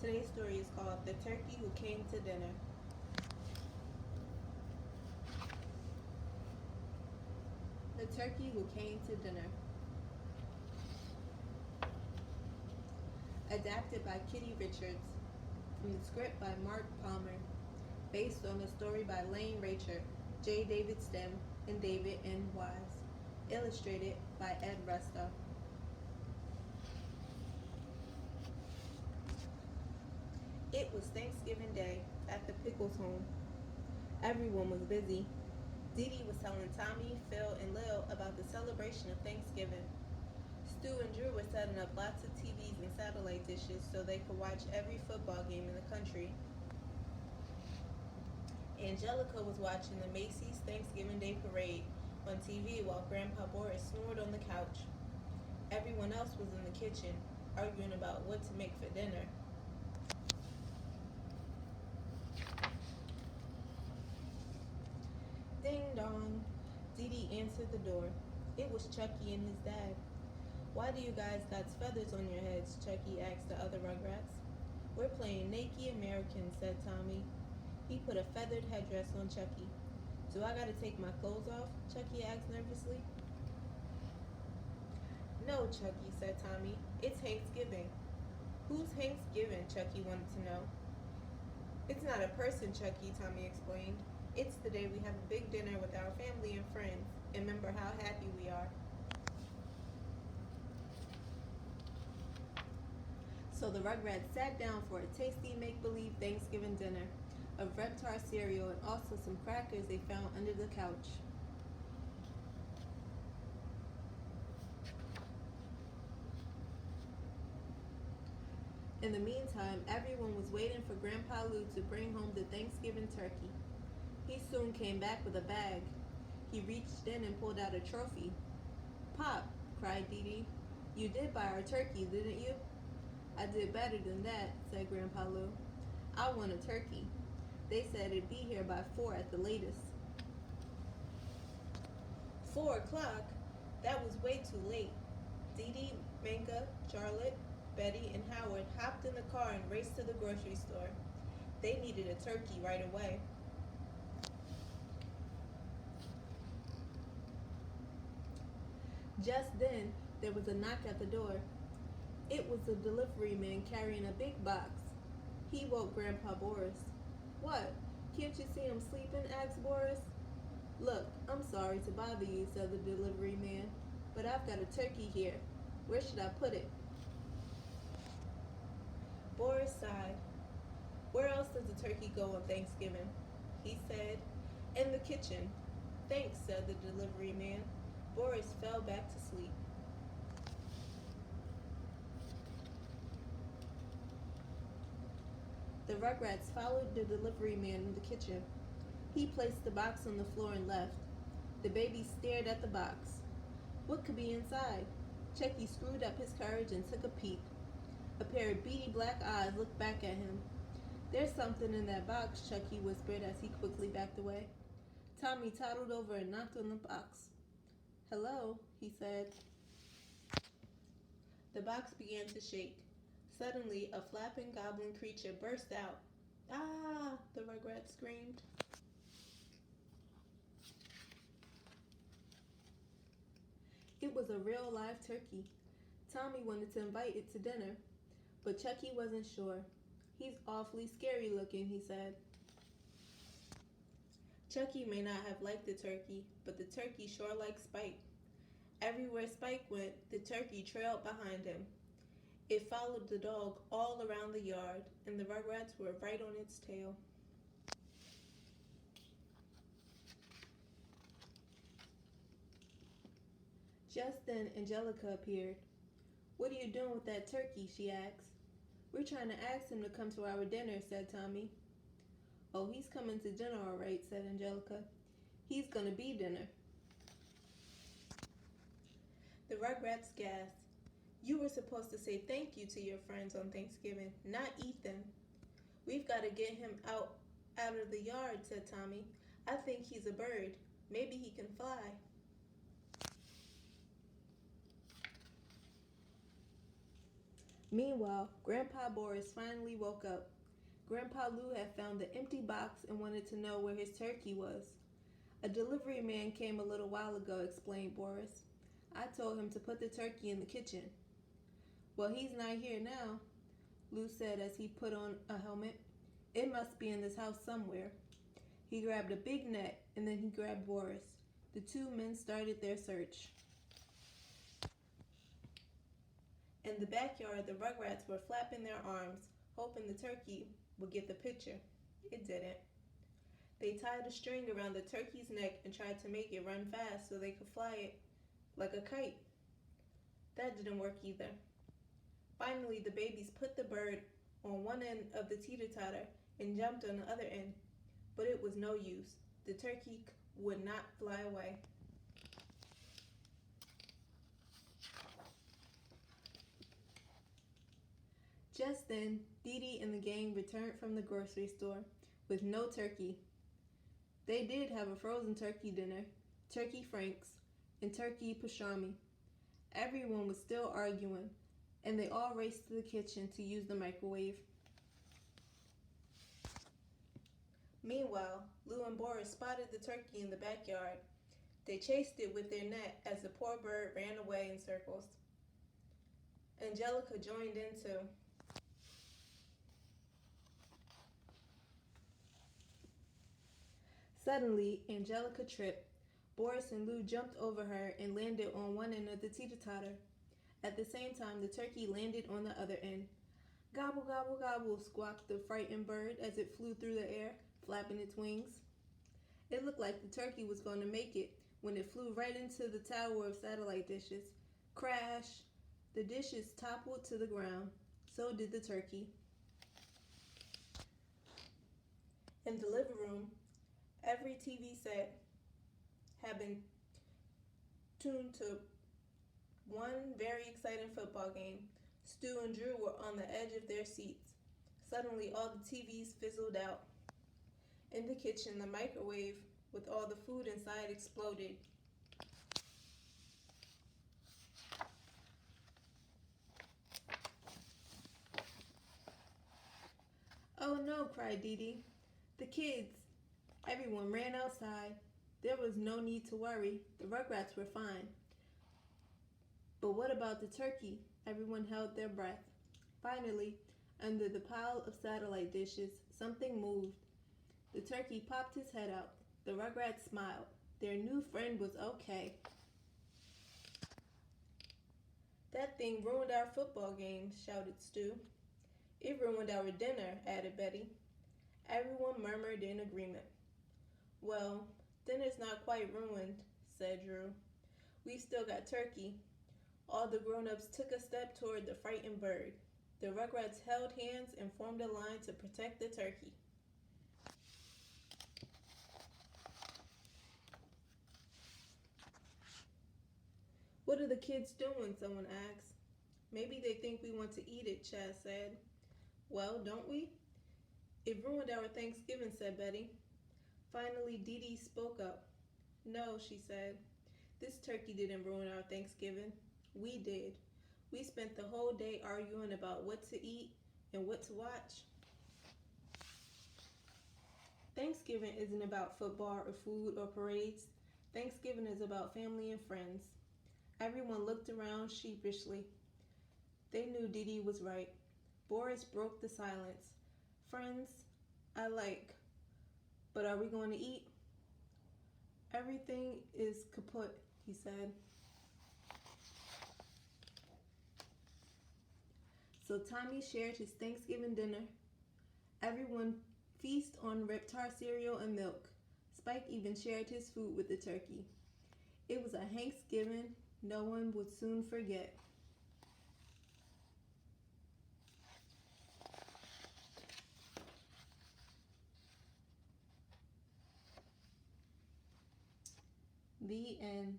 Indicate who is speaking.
Speaker 1: Today's story is called The Turkey Who Came to Dinner. The Turkey Who Came to Dinner. Adapted by Kitty Richards. From the script by Mark Palmer. Based on a story by Lane Rachert, J. David Stem, and David N. Wise. Illustrated by Ed Rusta. It was Thanksgiving Day at the Pickles home. Everyone was busy. Dee Dee was telling Tommy, Phil, and Lil about the celebration of Thanksgiving. Stu and Drew were setting up lots of TVs and satellite dishes so they could watch every football game in the country. Angelica was watching the Macy's Thanksgiving Day Parade on TV while Grandpa Boris snored on the couch. Everyone else was in the kitchen, arguing about what to make for dinner. Ding dong. Dee Dee answered the door. It was Chucky and his dad. Why do you guys got feathers on your heads? Chucky asked the other Rugrats. We're playing Naked American, said Tommy. He put a feathered headdress on Chucky. Do I gotta take my clothes off? Chucky asked nervously. No, Chucky, said Tommy. It's Thanksgiving. Who's Thanksgiving? Chucky wanted to know. It's not a person, Chucky, Tommy explained. It's the day we have a big dinner with our family and friends, and remember how happy we are. So the Rugrats sat down for a tasty make-believe Thanksgiving dinner of Reptar cereal and also some crackers they found under the couch. In the meantime, everyone was waiting for Grandpa Lou to bring home the Thanksgiving turkey. He soon came back with a bag. He reached in and pulled out a trophy. Pop, cried Dee Dee. You did buy our turkey, didn't you? I did better than that, said Grandpa Lou. I won a turkey. They said it'd be here by 4 at the latest. 4 o'clock? That was way too late. Dee Dee, Manka, Charlotte, Betty, and Howard hopped in the car and raced to the grocery store. They needed a turkey right away. Just then, there was a knock at the door. It was the delivery man carrying a big box. He woke Grandpa Boris. What? Can't you see I'm sleeping? Asked Boris. Look, I'm sorry to bother you, said the delivery man, but I've got a turkey here. Where should I put it? Boris sighed. Where else does the turkey go on Thanksgiving? He said, in the kitchen. Thanks, said the delivery man. Boris fell back to sleep. The Rugrats followed the delivery man in the kitchen. He placed the box on the floor and left. The baby stared at the box. What could be inside? Chucky screwed up his courage and took a peek. A pair of beady black eyes looked back at him. There's something in that box, Chucky whispered as he quickly backed away. Tommy toddled over and knocked on the box. Hello, he said. The box began to shake. Suddenly, a flapping goblin creature burst out. Ah! The Rugrat screamed. It was a real live turkey. Tommy wanted to invite it to dinner, but Chucky wasn't sure. He's awfully scary looking, he said. Chucky may not have liked the turkey, but the turkey sure liked Spike. Everywhere Spike went, the turkey trailed behind him. It followed the dog all around the yard, and the Rugrats were right on its tail. Just then, Angelica appeared. What are you doing with that turkey? She asked. We're trying to ask him to come to our dinner, said Tommy. Oh, he's coming to dinner all right, said Angelica. He's gonna be dinner. The Rugrats gasped. You were supposed to say thank you to your friends on Thanksgiving, not eat them. We've got to get him out of the yard, said Tommy. I think he's a bird. Maybe he can fly. Meanwhile, Grandpa Boris finally woke up. Grandpa Lou had found the empty box and wanted to know where his turkey was. A delivery man came a little while ago, explained Boris. I told him to put the turkey in the kitchen. Well, he's not here now, Lou said as he put on a helmet. It must be in this house somewhere. He grabbed a big net and then he grabbed Boris. The two men started their search. In the backyard, the Rugrats were flapping their arms, hoping the turkey would get the picture. It didn't. They tied a string around the turkey's neck and tried to make it run fast so they could fly it like a kite. That didn't work either. Finally, the babies put the bird on one end of the teeter-totter and jumped on the other end, but it was no use. The turkey would not fly away. Just then, Dee Dee and the gang returned from the grocery store with no turkey. They did have a frozen turkey dinner, turkey franks, and turkey pastrami. Everyone was still arguing, and they all raced to the kitchen to use the microwave. Meanwhile, Lou and Boris spotted the turkey in the backyard. They chased it with their net as the poor bird ran away in circles. Angelica joined in too. Suddenly, Angelica tripped. Boris and Lou jumped over her and landed on one end of the teeter-totter. At the same time, the turkey landed on the other end. Gobble, gobble, gobble, squawked the frightened bird as it flew through the air, flapping its wings. It looked like the turkey was going to make it when it flew right into the tower of satellite dishes. Crash! The dishes toppled to the ground. So did the turkey. In the living room, every TV set had been tuned to one very exciting football game. Stu and Drew were on the edge of their seats. Suddenly, all the TVs fizzled out. In the kitchen, the microwave with all the food inside exploded. Oh no, cried Dee Dee. The kids. Everyone ran outside. There was no need to worry. The Rugrats were fine. But what about the turkey? Everyone held their breath. Finally, under the pile of satellite dishes, something moved. The turkey popped his head out. The Rugrats smiled. Their new friend was okay. That thing ruined our football game, shouted Stu. It ruined our dinner, added Betty. Everyone murmured in agreement. Well, dinner's not quite ruined, said Drew. We've still got turkey. All the grown-ups took a step toward the frightened bird. The Rugrats held hands and formed a line to protect the turkey. What are the kids doing? Someone asked. Maybe they think we want to eat it, Chaz said. Well, don't we? It ruined our Thanksgiving, said Betty. Finally, Dee Dee spoke up. No, she said. This turkey didn't ruin our Thanksgiving. We did. We spent the whole day arguing about what to eat and what to watch. Thanksgiving isn't about football or food or parades. Thanksgiving is about family and friends. Everyone looked around sheepishly. They knew Dee Dee was right. Boris broke the silence. Friends, I like, but are we going to eat? Everything is kaput, he said. So Tommy shared his Thanksgiving dinner. Everyone feasted on Reptar cereal and milk. Spike even shared his food with the turkey. It was a Thanksgiving no one would soon forget. The end.